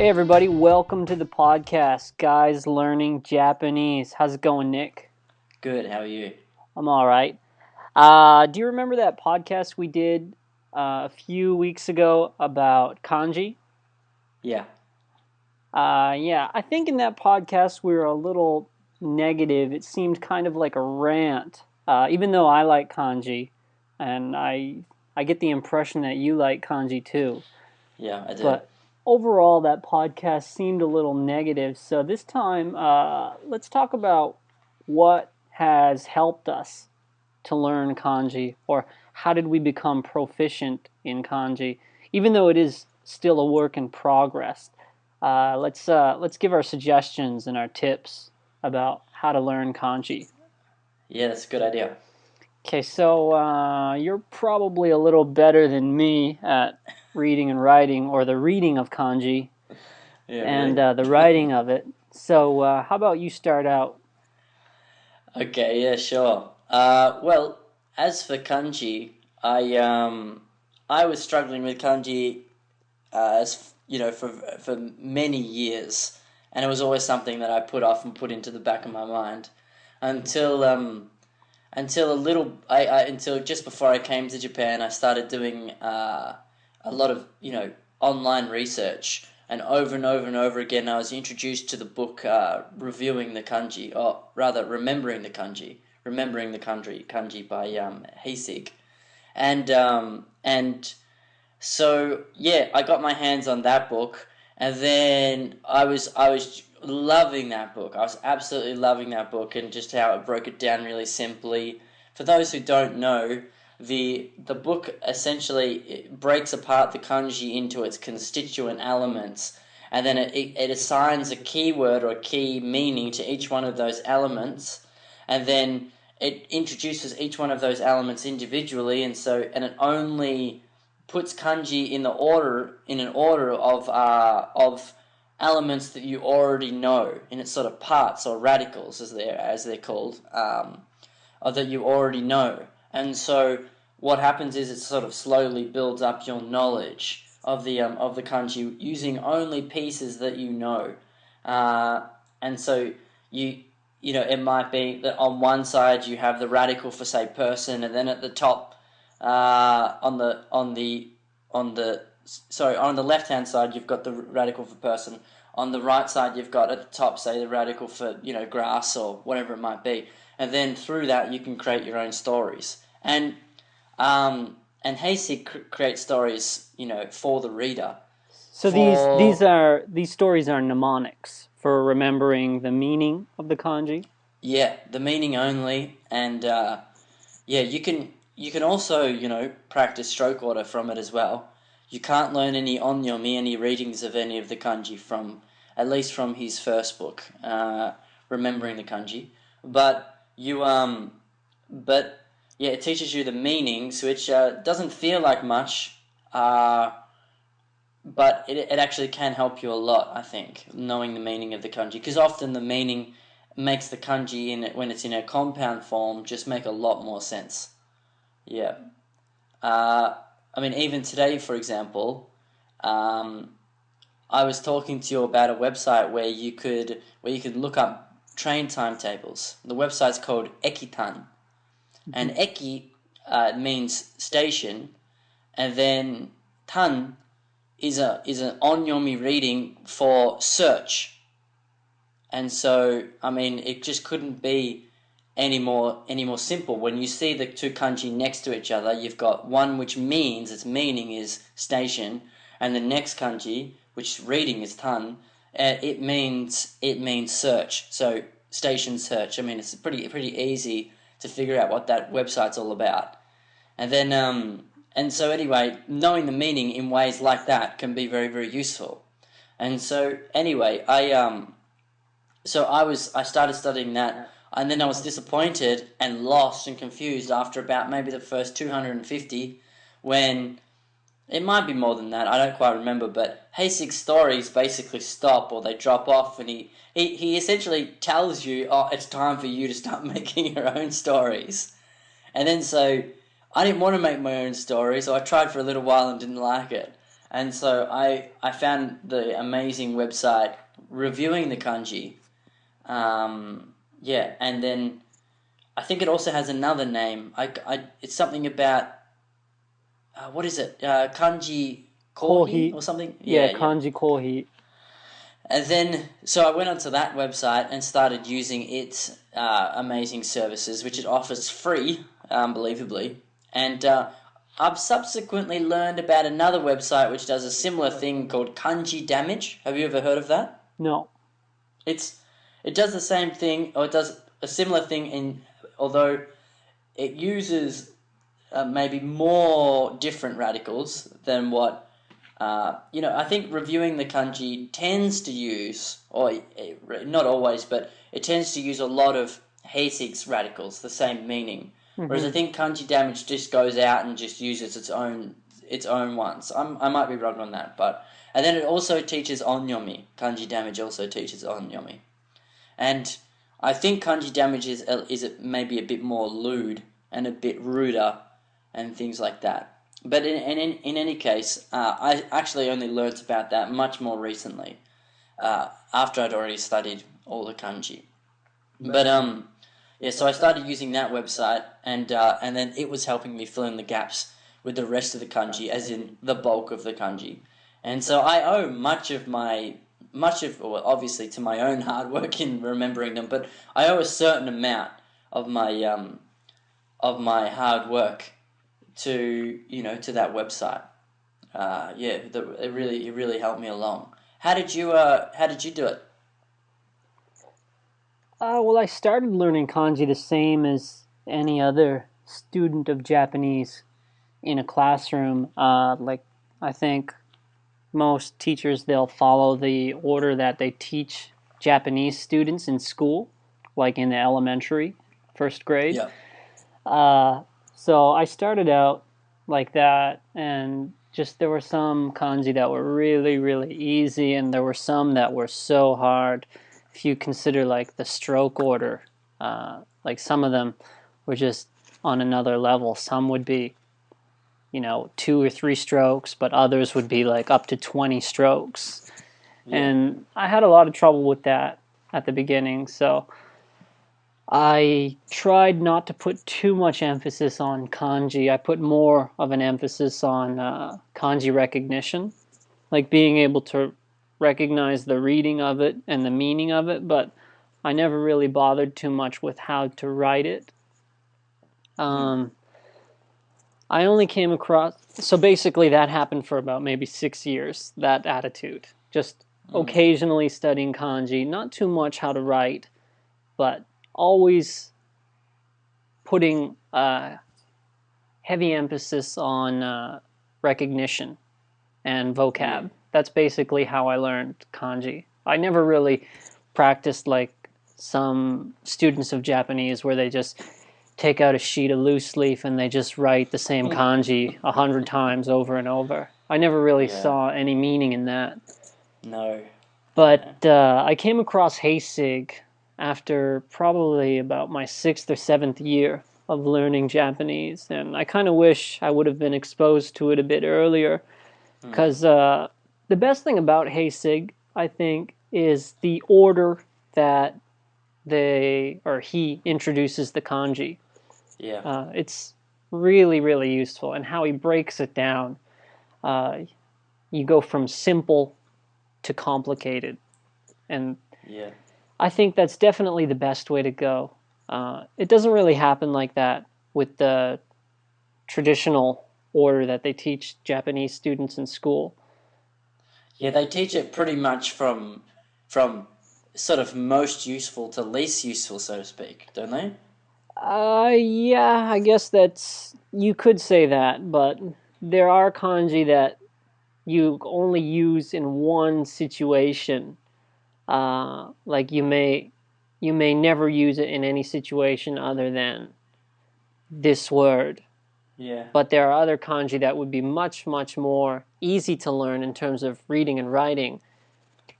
Hey everybody, welcome to the podcast, Guys Learning Japanese. How's it going, Nick? Good, how are you? I'm all right. Do you remember that podcast we did a few weeks ago about kanji? Yeah. Yeah, I think in that podcast we were a little negative. It seemed kind of like a rant, even though I like kanji, and I get the impression that you like kanji too. Yeah, I do. But overall, that podcast seemed a little negative. So this time, let's talk about what has helped us to learn kanji, or how did we become proficient in kanji, even though it is still a work in progress. Let's give our suggestions and our tips about how to learn kanji. Yeah, that's a good idea. Okay, so you're probably a little better than me at reading and writing, or the reading of kanji Yeah, and really. the writing of it. So how about you start out? Okay, yeah, sure. Well, as for kanji, I was struggling with kanji for many years, and it was always something that I put off and put into the back of my mind until until just before I came to Japan. I started doing a lot of online research, and over again I was introduced to the book reviewing the kanji, or rather remembering the kanji by Heisig, and so yeah, I got my hands on that book, and then I was loving that book. I was absolutely loving that book, and just how it broke it down really simply. For those who don't know, the book essentially it breaks apart the kanji into its constituent elements, and then it assigns a keyword or a key meaning to each one of those elements, and then it introduces each one of those elements individually, and it only puts kanji in an order of elements that you already know, in its sort of parts or radicals as they're called, or that you already know. And so what happens is it sort of slowly builds up your knowledge of the kanji using only pieces that you know. And so you it might be that on one side you have the radical for, say, person, and then at the top, on the left hand side you've got the radical for person. On the right side you've got at the top, say, the radical for grass or whatever it might be, and then through that you can create your own stories. And Hasek creates stories for the reader. So these stories are mnemonics for remembering the meaning of the kanji. Yeah, the meaning only, and yeah, you can also practice stroke order from it as well. You can't learn any onyomi, any readings of any of the kanji from, at least from his first book, remembering the kanji. But but yeah, it teaches you the meanings, which doesn't feel like much, but it actually can help you a lot, I think, knowing the meaning of the kanji, because often the meaning makes the kanji when it's in a compound form just make a lot more sense. Yeah. I mean, even today, for example, I was talking to you about a website where you could look up train timetables. The website's called Ekitan, and Eki means station, and then tan is an onyomi reading for search. And so, I mean, it just couldn't be any more simple. When you see the two kanji next to each other, you've got one which means its meaning is station, and the next kanji, which reading is tan, it means search. So station search. I mean, it's pretty easy to figure out what that website's all about. And then and so anyway, knowing the meaning in ways like that can be very, very useful. And so anyway, I started studying that, and then I was disappointed and lost and confused after about maybe the first 250, when it might be more than that, I don't quite remember, but Hasig's stories basically stop or they drop off, and he essentially tells you, oh, it's time for you to start making your own stories. And then so I didn't want to make my own story, so I tried for a little while and didn't like it. And so I found the amazing website reviewing the kanji. Yeah, and then I think it also has another name. It's something about what is it? Kanji kohi Kohi. or something? Yeah, Yeah, yeah. Kanji Kohi. And then, so I went onto that website and started using its amazing services, which it offers free, unbelievably. And I've subsequently learned about another website which does a similar thing called Kanji Damage. Have you ever heard of that? No. It's it does the same thing, or it does a similar thing although it uses maybe more different radicals than what I think reviewing the kanji tends to use, or not always, but it tends to use a lot of Heisig's radicals, the same meaning. Whereas I Mm-hmm. think kanji damage just goes out and just uses its own ones. I might be wrong on that, but and then it also teaches onyomi. Kanji damage also teaches onyomi, and I think kanji damage is maybe a bit more lewd and a bit ruder and things like that. But in any case, I actually only learnt about that much more recently, after I'd already studied all the kanji. But yeah, so I started using that website, and then it was helping me fill in the gaps with the rest of the kanji, as in the bulk of the kanji. And so I owe well, obviously to my own hard work in remembering them, but I owe a certain amount of my hard work to that website. Yeah, it really helped me along. How did you do it? Well, I started learning kanji the same as any other student of Japanese in a classroom. Like, I think most teachers, they'll follow the order that they teach Japanese students in school, like in the elementary, first grade. Yeah. Uh, so I started out like that, and just there were some kanji that were really, really easy, and there were some that were so hard. If you consider like the stroke order, like some of them were just on another level. Some would be, 2 or 3 strokes, but others would be like up to 20 strokes. Yeah. And I had a lot of trouble with that at the beginning, so I tried not to put too much emphasis on kanji. I put more of an emphasis on kanji recognition, like being able to recognize the reading of it and the meaning of it, but I never really bothered too much with how to write it. Mm. Um, I only came across, so basically that happened for about maybe 6 years, that attitude. Just Mm. occasionally studying kanji, not too much how to write, but always putting heavy emphasis on recognition and Yeah. vocab. That's basically how I learned kanji. I never really practiced like some students of Japanese where they just take out a sheet of loose leaf and they just write the same kanji 100 times over and over. I never really Yeah. saw any meaning in that. No. But Yeah. I came across Heisig after probably about my 6th or 7th year of learning Japanese, and I kind of wish I would have been exposed to it a bit earlier. Mm. Because the best thing about Heisig, I think, is the order that he introduces the kanji. Yeah. It's really, really useful, and how he breaks it down. Uh, you go from simple to complicated, and Yeah. I think that's definitely the best way to go. It doesn't really happen like that with the traditional order that they teach Japanese students in school. Yeah, they teach it pretty much from sort of most useful to least useful, so to speak, don't they? Yeah, I guess you could say that, but there are kanji that you only use in one situation. Like you may never use it in any situation other than this word. Yeah. But there are other kanji that would be much, much more easy to learn in terms of reading and writing,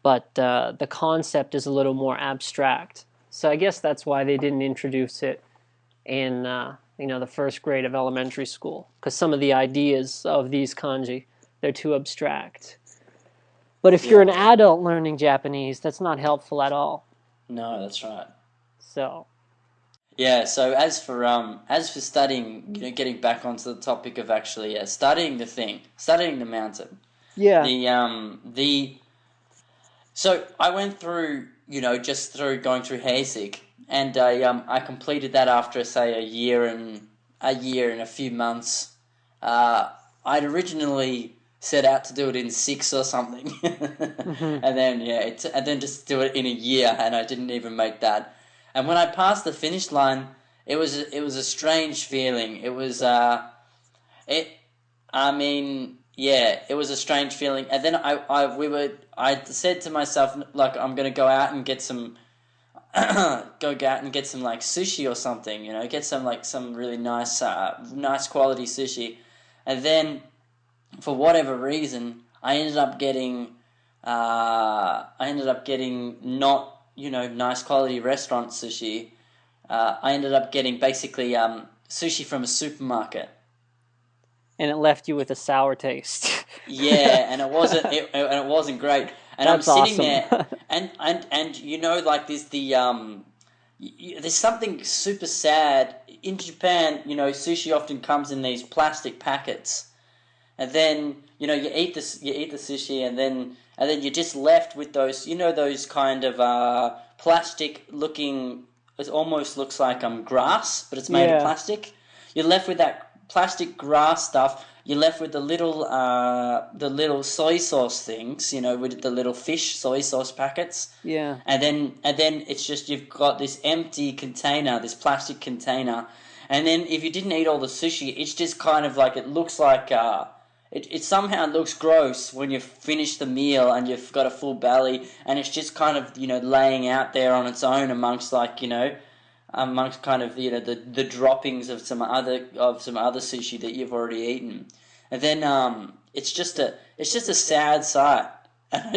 but the concept is a little more abstract. So I guess that's why they didn't introduce it in the first grade of elementary school, because some of the ideas of these kanji they're too abstract. But if you're an adult learning Japanese, that's not helpful at all. No, that's right. So Yeah, so as for studying, getting back onto the topic of actually studying the mountain. yeah, The So I went through, just through going through Hasig, and I completed that after say a year and a few months. I'd originally set out to do it in 6 or something, and then and then just do it in a year, and I didn't even make that. And when I passed the finish line, it was a strange feeling. It I mean, yeah, it was a strange feeling. And then I said to myself, like, I'm gonna go out and get some, like sushi or something, get some really nice quality sushi. And then, for whatever reason, I ended up getting not, nice quality restaurant sushi. I ended up getting basically sushi from a supermarket. and it left you with a sour taste. Yeah, and it wasn't great. And I'm That's sitting awesome. there, and like there's something super sad in Japan. Sushi often comes in these plastic packets, and then you eat the sushi, and then you're just left with those kind of plastic looking. It almost looks like grass, but it's made of Yeah, plastic. You're left with that plastic grass stuff. You're left with the little soy sauce things, with the little fish soy sauce packets. yeah, And then it's just you've got this empty container, this plastic container, and then if you didn't eat all the sushi, it's just kind of like it looks like it somehow looks gross when you finish the meal and you've got a full belly, and it's just kind of laying out there on its own amongst kind of the droppings of some other sushi that you've already eaten. And then it's just a sad sight. And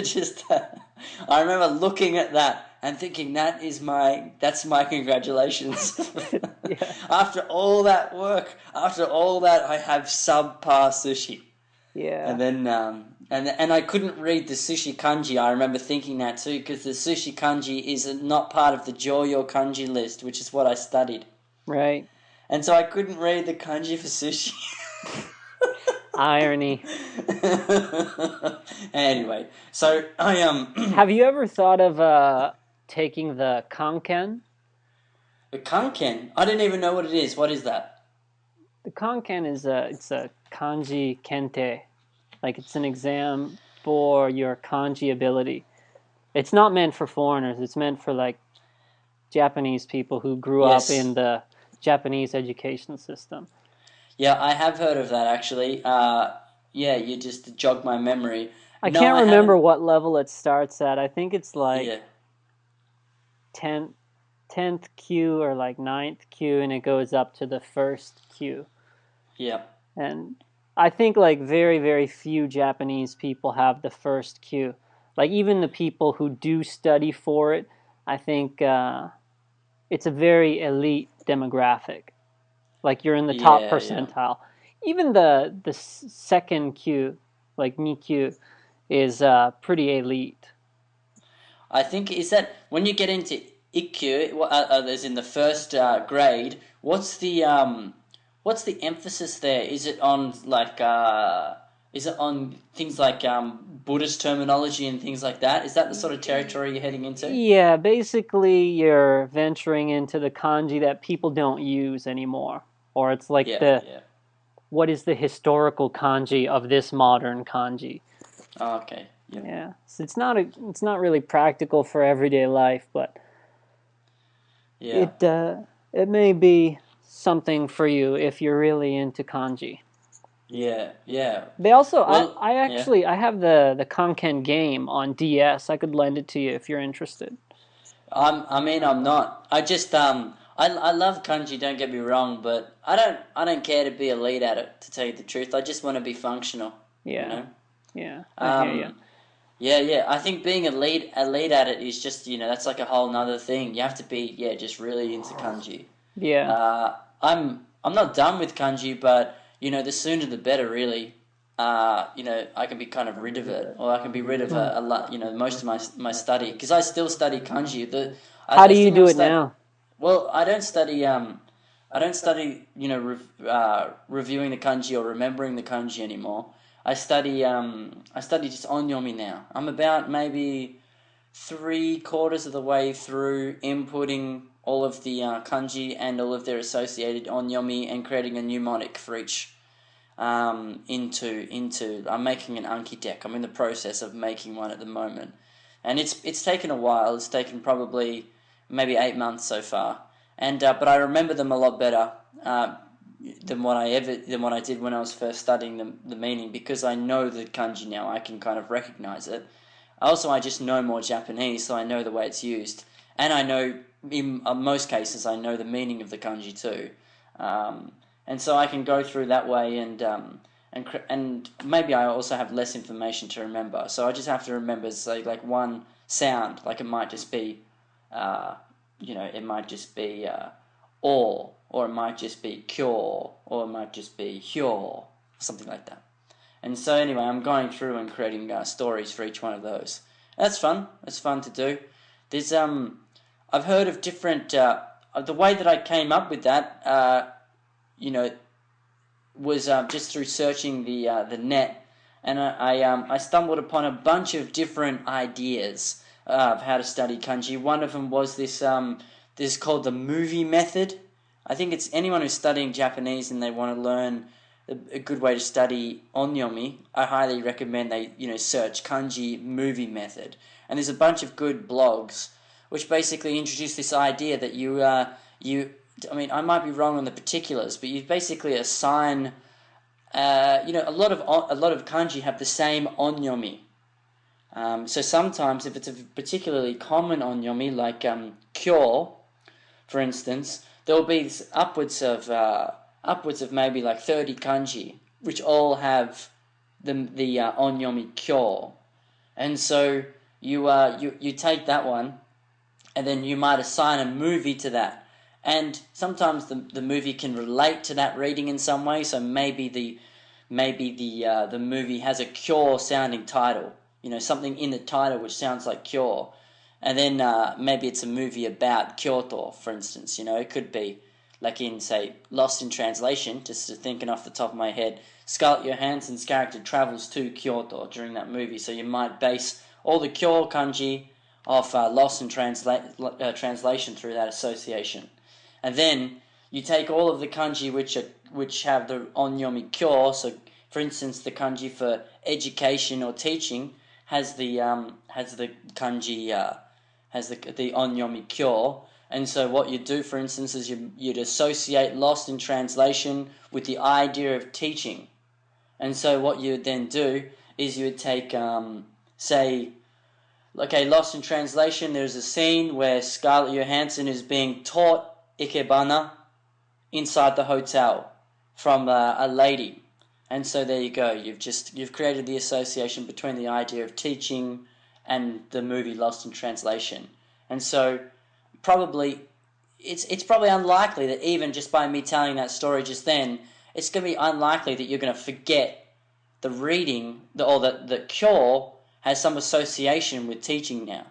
I remember looking at that and thinking that's my congratulations. yeah, After all that work, after all that, I have subpar sushi. yeah. And then and I couldn't read the sushi kanji. I remember thinking that too, because the sushi kanji is not part of the Joyo kanji list, which is what I studied. Right. And so I couldn't read the kanji for sushi. Irony. Anyway, so I Have you ever thought of taking the Konkan? the kanken. I didn't even know what it is. What is that? The Konkan it's a kanji kente. Like it's an exam for your kanji ability. It's not meant for foreigners. It's meant for like Japanese people who grew up in Yes. the Japanese education system. Yeah, I have heard of that actually. Yeah, you just jogged my memory. I No, can't I remember haven't. what level it starts at. I think it's like Yeah, 10th 10th Q or like ninth Q, and it goes up to the first Q. yeah, And I think like very, very few Japanese people have the first Q. Like even the people who do study for it, I think it's a very elite demographic. Like you're in the top yeah, yeah. percentile. Even the second Q, like Nikyu, is pretty elite. I think is that when you get into IQ, as in the first grade, what's the emphasis there? Is it on things like Buddhist terminology and things like that? Is that the sort of territory you're heading into? Yeah, basically you're venturing into the kanji that people don't use anymore. Or it's like Yeah, yeah. what is the historical kanji of this modern kanji? Oh, okay. Yeah, Yeah, so it's not really practical for everyday life, but yeah, it may be something for you if you're really into kanji. yeah, yeah. They also Well, I yeah. actually I have the Konkan game on DS. I could lend it to you if you're interested. I'm not. I love kanji. Don't get me wrong, but I don't care to be elite at it. To tell you the truth, I just want to be functional. You Yeah, know. yeah, I hear you. Um. Yeah, yeah. I think being elite at it is just that's like a whole nother thing. You have to be just really into kanji. Yeah, I'm not done with kanji, but the sooner the better, really. I can be kind of rid of it, or I can be rid of a lot, most of my study, because I still study kanji. How I do you still do have it now? Well, I don't study, reviewing the kanji or remembering the kanji anymore. I study just onyomi now. I'm about maybe 3/4 of the way through inputting all of the kanji and all of their associated onyomi and creating a mnemonic for each. Into I'm making an Anki deck. I'm in the process of making one at the moment, and it's taken a while. It's taken probably maybe 8 months so far, and but I remember them a lot better than what I did when I was first studying the meaning, because I know the kanji now. I can kind of recognize it. Also, I just know more Japanese, so I know the way it's used, and I know in most cases I know the meaning of the kanji too. And so I can go through that way, and maybe I also have less information to remember. So I just have to remember, say, like one sound, like it might just be, it might just be or it might just be kyo, or it might just be hyo, something like that. And so anyway, I'm going through and creating stories for each one of those. That's fun. It's fun to do. There's I've heard of different. The way that I came up with that. Was just through searching the net, and I stumbled upon a bunch of different ideas of how to study kanji. One of them was this called the movie method. I think it's anyone who's studying Japanese and they want to learn a good way to study onyomi. I highly recommend they search kanji movie method, and there's a bunch of good blogs which basically introduce this idea that I might be wrong on the particulars, but you basically assign, a lot of kanji have the same onyomi. So sometimes, if it's a particularly common onyomi, like kyo, for instance, there will be upwards of maybe like 30 kanji, which all have the onyomi kyo, and so you take that one, and then you might assign a movie to that. And sometimes the movie can relate to that reading in some way. So maybe the movie has a cure sounding title, something in the title which sounds like cure, and then maybe it's a movie about Kyoto, for instance. It could be like in, say, Lost in Translation. Just thinking off the top of my head, Scarlett Johansson's character travels to Kyoto during that movie, so you might base all the cure kanji off Lost in Translation through that association. And then you take all of the kanji which have the onyomi kyo. So, for instance, the kanji for education or teaching has the kanji has the onyomi kyo. And so, what you do, for instance, is you'd associate Lost in Translation with the idea of teaching. And so, what you would then do is you would take, say, okay, Lost in Translation. There's a scene where Scarlett Johansson is being taught ikebana inside the hotel from a lady, and so there you go. You've created the association between the idea of teaching and the movie Lost in Translation. And so probably it's probably unlikely that even just by me telling that story just then, it's going to be unlikely that you're going to forget the reading or the cure has some association with teaching now.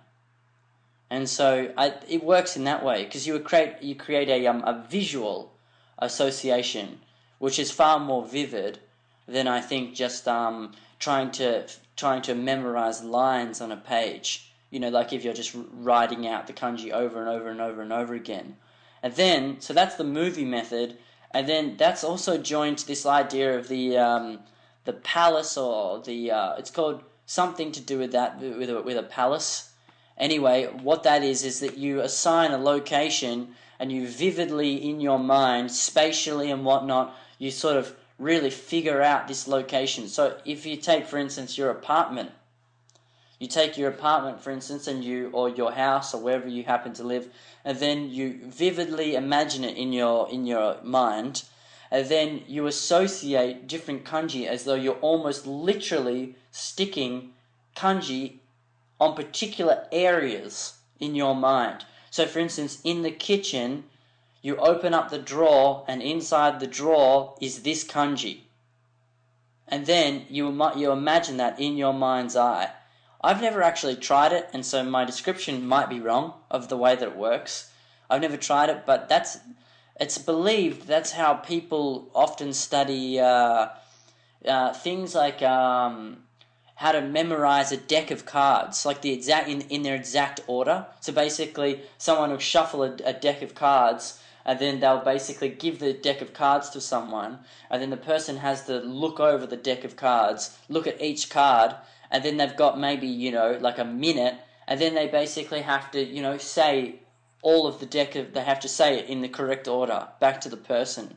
And so it works in that way, because you create a visual association, which is far more vivid than, I think, just trying to memorize lines on a page. Like if you're just writing out the kanji over and over and over and over again. And then, so that's the movie method, and then that's also joined to this idea of the palace, or it's called something to do with that, with a palace. Anyway, what that is that you assign a location, and you vividly in your mind, spatially and whatnot, you sort of really figure out this location. So if you take, for instance, your apartment, for instance, or your house, or wherever you happen to live, and then you vividly imagine it in your mind, and then you associate different kanji as though you're almost literally sticking kanji on particular areas in your mind. So, for instance, in the kitchen, you open up the drawer, and inside the drawer is this kanji. and then you imagine that in your mind's eye. I've never actually tried it, and so my description might be wrong of the way that it works. I've never tried it, but it's believed that's how people often study things like how to memorize a deck of cards, like the exact in their exact order. So basically, someone will shuffle a deck of cards, and then they'll basically give the deck of cards to someone, and then the person has to look over the deck of cards, look at each card, and then they've got maybe, like a minute, and then they basically have to, say all of the deck of, they have to say it in the correct order back to the person.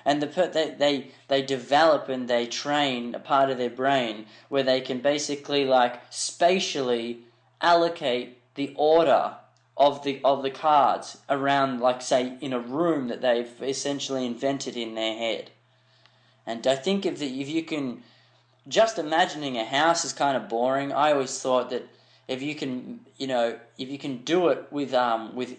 And they develop and they train a part of their brain where they can basically like spatially allocate the order of the cards around, like, say, in a room that they've essentially invented in their head. And I think if you can, just imagining a house is kind of boring. I always thought that if you can do it with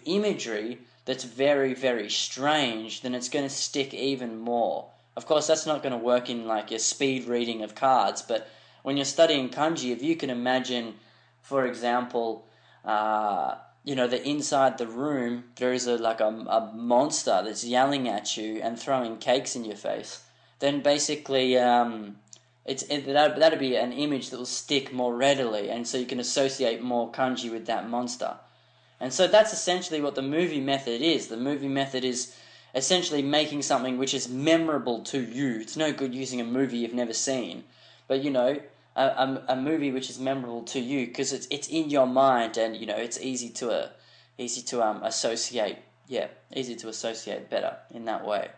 imagery that's very, very strange, then it's going to stick even more. Of course, that's not going to work in like your speed reading of cards, but when you're studying kanji, if you can imagine, for example, that inside the room there is a monster that's yelling at you and throwing cakes in your face, then basically that'd be an image that will stick more readily, and so you can associate more kanji with that monster. And so that's essentially what the movie method is. The movie method is essentially making something which is memorable to you. It's no good using a movie you've never seen, but a movie which is memorable to you because it's in your mind, and it's easy to associate. Yeah, easy to associate better in that way.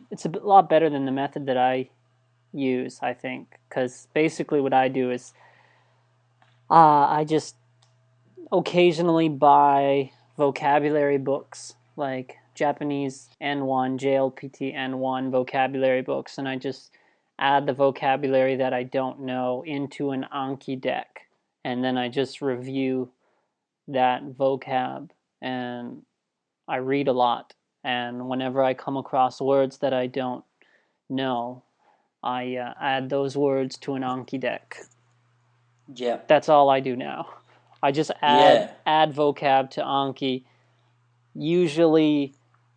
It's a lot better than the method that I use, I think, because basically what I do is I just occasionally buy vocabulary books, like Japanese N1, JLPT N1 vocabulary books, and I just add the vocabulary that I don't know into an Anki deck, and then I just review that vocab, and I read a lot, and whenever I come across words that I don't know, I add those words to an Anki deck. Yeah. That's all I do now. I just add vocab to Anki, usually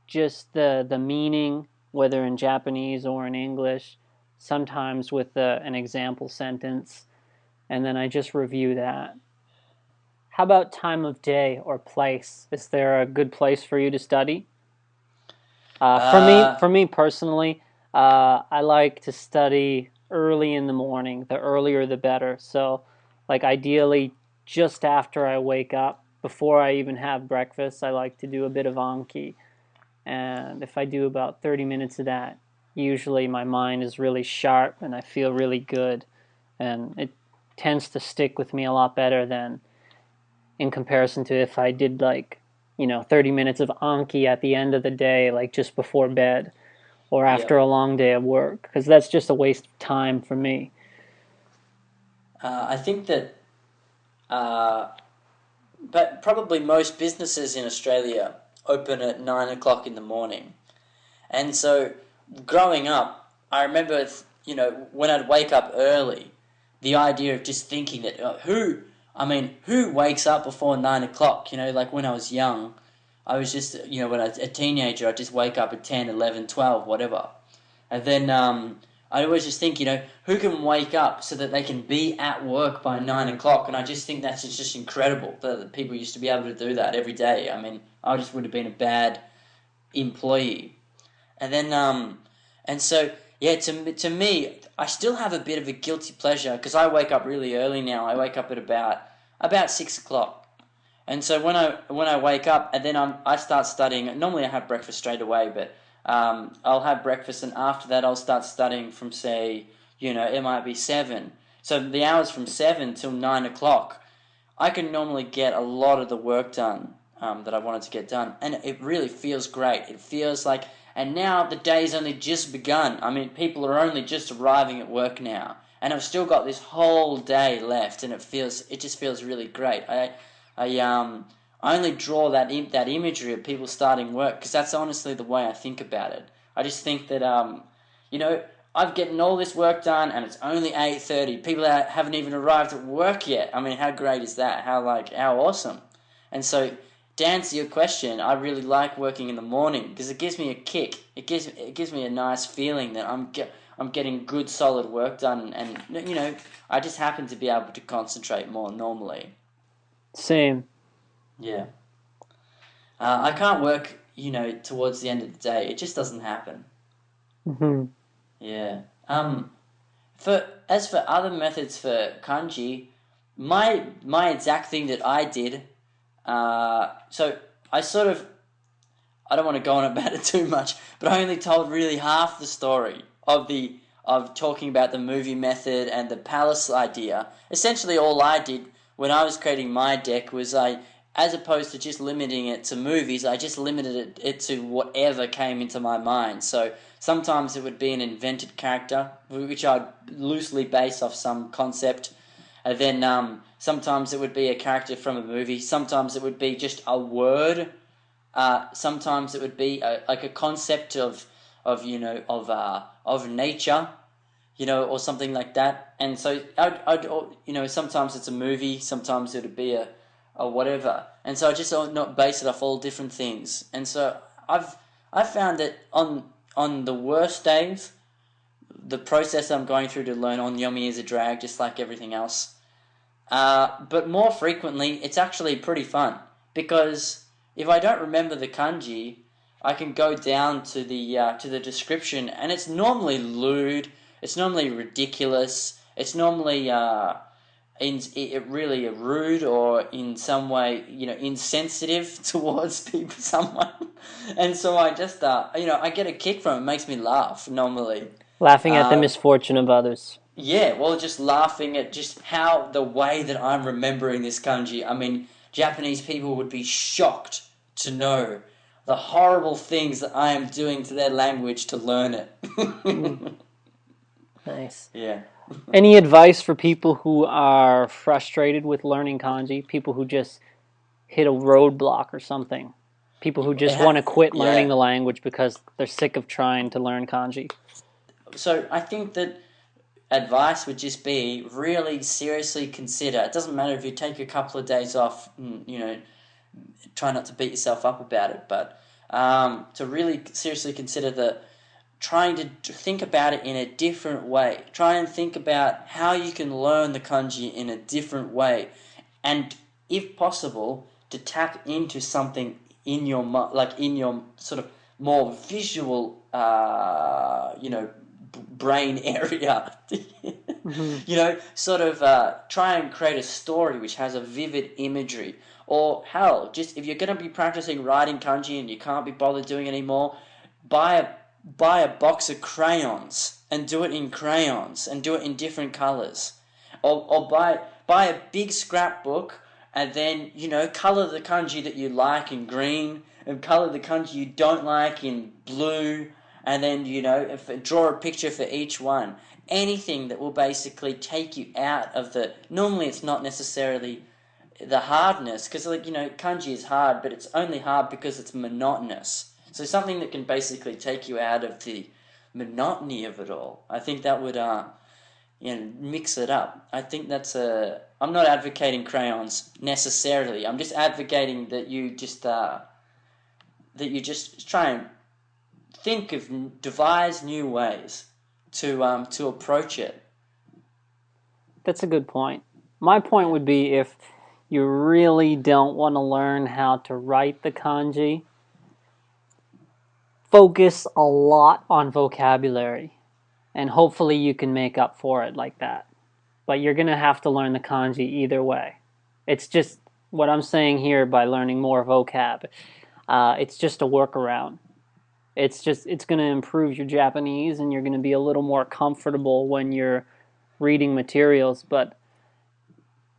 just the meaning, whether in Japanese or in English, sometimes with an example sentence, and then I just review that. How about time of day or place? Is there a good place for you to study? For me personally, I like to study early in the morning. The earlier, the better. So, like ideally, just after I wake up, before I even have breakfast, I like to do a bit of Anki. And if I do about 30 minutes of that, usually my mind is really sharp and I feel really good. And it tends to stick with me a lot better than in comparison to if I did 30 minutes of Anki at the end of the day, like just before bed or after a long day of work, because that's just a waste of time for me. I think that, but probably most businesses in Australia open at 9 o'clock in the morning, and so growing up, I remember when I'd wake up early, the idea of just thinking that who wakes up before 9 o'clock? Like when I was young, I was just when I was a teenager, I'd just wake up at 10, 11, 12, whatever, and then I always just think, who can wake up so that they can be at work by 9 o'clock? And I just think that's just incredible that people used to be able to do that every day. I mean, I just would have been a bad employee. And then, and so, yeah, to me, I still have a bit of a guilty pleasure because I wake up really early now. I wake up at about 6 o'clock. And so when I wake up and then I start studying, normally I have breakfast straight away, but I'll have breakfast, and after that I'll start studying from, say, it might be 7. So the hours from 7 till 9 o'clock, I can normally get a lot of the work done that I wanted to get done, and it really feels great. It feels like, and now the day's only just begun. I mean, people are only just arriving at work now, and I've still got this whole day left, and it just feels really great. I only draw that imagery of people starting work because that's honestly the way I think about it. I just think that you know, I've getting all this work done, and it's only 8:30. People haven't even arrived at work yet. I mean, how great is that? How awesome! And so, to answer your question, I really like working in the morning because it gives me a kick. It gives me a nice feeling that I'm getting good solid work done, and I just happen to be able to concentrate more normally. Same. Yeah. I can't work, towards the end of the day. It just doesn't happen. Hmm. Yeah. For other methods for kanji, my exact thing that I did. So I don't want to go on about it too much, but I only told really half the story of talking about the movie method and the palace idea. Essentially, all I did when I was creating my deck was as opposed to just limiting it to movies, I just limited it to whatever came into my mind. So sometimes it would be an invented character, which I'd loosely base off some concept. And then sometimes it would be a character from a movie. Sometimes it would be just a word. Sometimes it would be like a concept of nature, or something like that. And so I'd sometimes it's a movie, sometimes it would be a whatever. And so I just not base it off all different things. And so I've found that on the worst days, the process I'm going through to learn onyomi is a drag, just like everything else. But more frequently, it's actually pretty fun because if I don't remember the kanji, I can go down to the description, and it's normally lewd. It's normally ridiculous. It's normally really rude or in some way insensitive towards people, someone. And so I just I get a kick from it. It makes me laugh normally. Laughing at the Uh, misfortune of others. yeah, well, just laughing at just how the way that I'm remembering this kanji. I mean, Japanese people would be shocked to know the horrible things that I am doing to their language to learn it. Mm, nice. Yeah. Any advice for people who are frustrated with learning kanji? People who just hit a roadblock or something? People who just want to quit learning Yeah. the language because they're sick of trying to learn kanji? So I think that advice would just be really seriously consider. It doesn't matter if you take a couple of days off, try not to beat yourself up about it, but to really seriously consider trying to think about it in a different way. Try and think about how you can learn the kanji in a different way, and if possible, to tap into something in your like in your sort of more visual, brain area. Mm-hmm. Sort of try and create a story which has a vivid imagery. Or hell, just if you're going to be practicing writing kanji and you can't be bothered doing it anymore, buy a buy a box of crayons and do it in crayons and do it in different colors, or buy a big scrapbook and then color the kanji that you like in green and color the kanji you don't like in blue, and then draw a picture for each one. Anything that will basically take you out of the normally it's not necessarily the hardness, because kanji is hard, but it's only hard because it's monotonous. So something that can basically take you out of the monotony of it all. I think that would mix it up. I think I'm not advocating crayons necessarily. I'm just advocating that you just try and devise new ways to approach it. That's a good point. My point would be if you really don't want to learn how to write the kanji, focus a lot on vocabulary, and hopefully you can make up for it like that. But you're going to have to learn the kanji either way. It's just what I'm saying here by learning more vocab. It's just a workaround. It's going to improve your Japanese, and you're going to be a little more comfortable when you're reading materials, but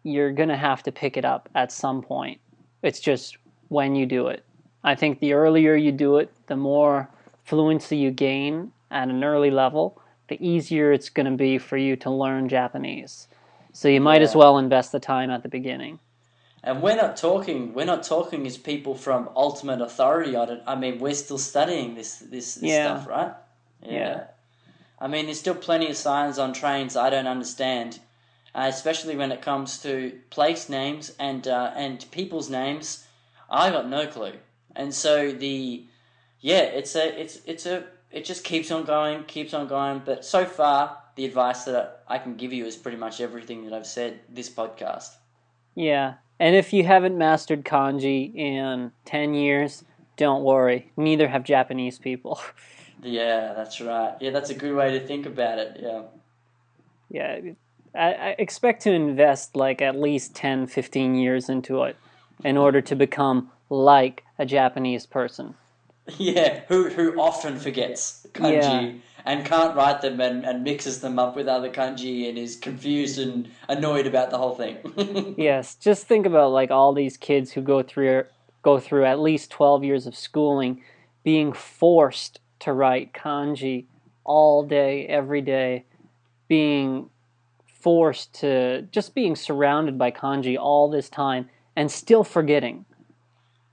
you're going to have to pick it up at some point. It's just when you do it. I think the earlier you do it, the more fluency you gain at an early level, the easier it's going to be for you to learn Japanese. So you might as Yeah. well invest the time at the beginning. And we're not talking as people from ultimate authority on it. I mean, we're still studying this Yeah, stuff, right? yeah. Yeah. I mean, there's still plenty of signs on trains I don't understand, especially when it comes to place names and people's names. I got no clue, and so it just keeps on going. But so far, the advice that I can give you is pretty much everything that I've said this podcast. Yeah, and if you haven't mastered kanji in 10 years, don't worry. Neither have Japanese people. Yeah, that's right. Yeah, that's a good way to think about it. Yeah. Yeah, I expect to invest like at least 10, 15 years into it in order to become like a Japanese person. Yeah, who often forgets Yeah, kanji and can't write them and mixes them up with other kanji and is confused and annoyed about the whole thing. yes. Just think about like all these kids who go through at least 12 years of schooling being forced to write kanji all day, every day, being forced to just being surrounded by kanji all this time and still forgetting.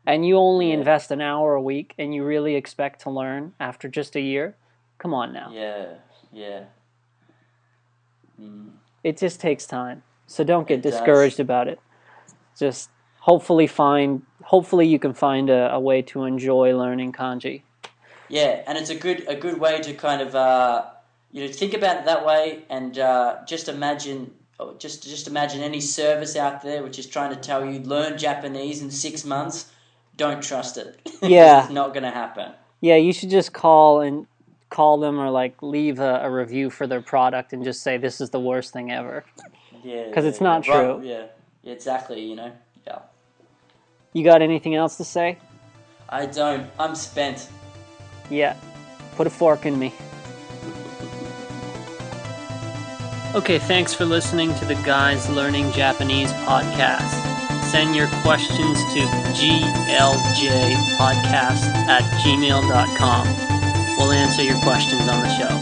And you only Yeah, invest an hour a week and you really expect to learn after just a year? Come on now. yeah, yeah. It just takes time. So don't get It does. discouraged about it. Just hopefully you can find a way to enjoy learning kanji. Yeah, and it's a good way to kind of think about it that way and just imagine any service out there which is trying to tell you learn Japanese in 6 months. Don't trust it because it's Yeah. not going to happen. Yeah, you should just call them or like leave a review for their product and just say this is the worst thing ever. Yeah, Because yeah, it's yeah. not Right, true. yeah. Exactly, Yeah. You got anything else to say? I don't. I'm spent. Yeah. Put a fork in me. Okay, thanks for listening to the Guys Learning Japanese podcast. Send your questions to gljpodcasts@gmail.com. We'll answer your questions on the show.